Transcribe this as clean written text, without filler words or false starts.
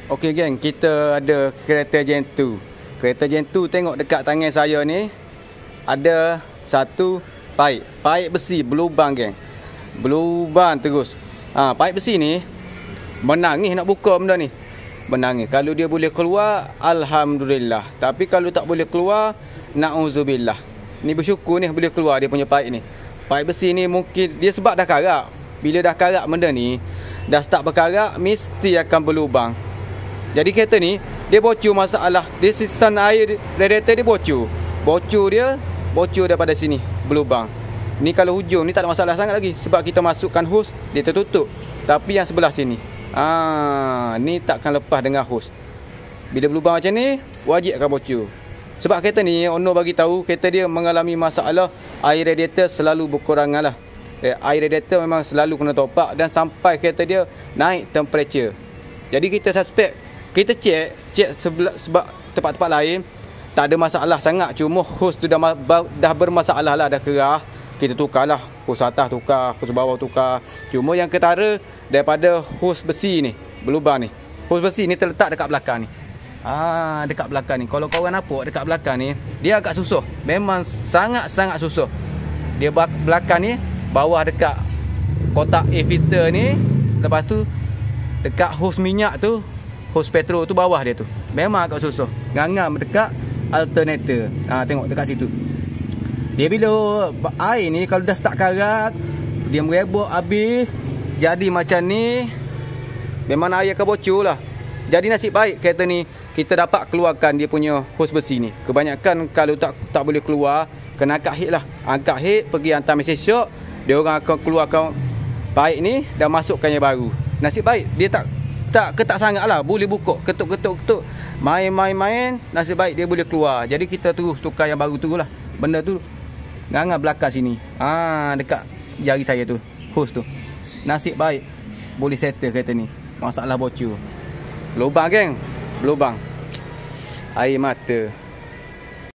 Okey geng, kita ada kereta Gen2. Kereta Gen2 tengok dekat tangan saya ni ada satu paip. Paip besi berlubang geng. Berlubang terus. Paip besi ni menangis nak buka benda ni. Menangis. Kalau dia boleh keluar, alhamdulillah. Tapi kalau tak boleh keluar, na'udzubillah. Ni bersyukur ni boleh keluar dia punya paip ni. Paip besi ni mungkin dia sebab dah karat. Bila dah karat benda ni, dah start berkarat, mesti akan berlubang. Jadi kereta ni dia bocor masalah. Dia sisan air radiator dia bocor. Bocor daripada sini, berlubang. Ni kalau hujung ni tak ada masalah sangat lagi sebab kita masukkan hos, dia tertutup. Tapi yang sebelah sini, ni takkan lepas dengan hos. Bila berlubang macam ni, wajib akan bocor. Sebab kereta ni Ono bagi tahu kereta dia mengalami masalah air radiator selalu berkurangan lah. Air radiator memang selalu kena topak dan sampai kereta dia naik temperature. Jadi kita suspect, kita cek sebab tempat-tempat lain tak ada masalah sangat. Cuma hos tu dah bermasalah lah, dah kerah. Kita tukarlah, hos atas tukar, hos bawah tukar. Cuma yang ketara daripada hos besi ni, berlubang ni. Hos besi ni terletak dekat belakang ni. Dekat belakang ni. Kalau korang nampak dekat belakang ni, dia agak susah. Memang sangat-sangat susah. Dia belakang ni, bawah dekat kotak air filter ni. Lepas tu dekat hos minyak tu, hos petrol tu bawah dia tu. Memang agak susah. Ngangam dekat alternator. Tengok dekat situ. Dia bila air ni kalau dah start karat, dia merebak habis, jadi macam ni, memang air akan bocor lah. Jadi nasib baik kereta ni kita dapat keluarkan dia punya hos besi ni. Kebanyakan kalau tak boleh keluar, kena angkat head lah. Angkat head, pergi hantar mesej shop, dia orang akan keluarkan paip ni dan masukkan yang baru. Nasib baik dia tak ketat sangat lah, boleh buka, ketuk, main, nasib baik dia boleh keluar. Jadi kita terus tukar yang baru tu lah. Benda tu ngangah belakang sini, dekat jari saya tu, hos tu. Nasib baik boleh settle kereta ni. Masalah bocor, lubang geng, lubang, air mata.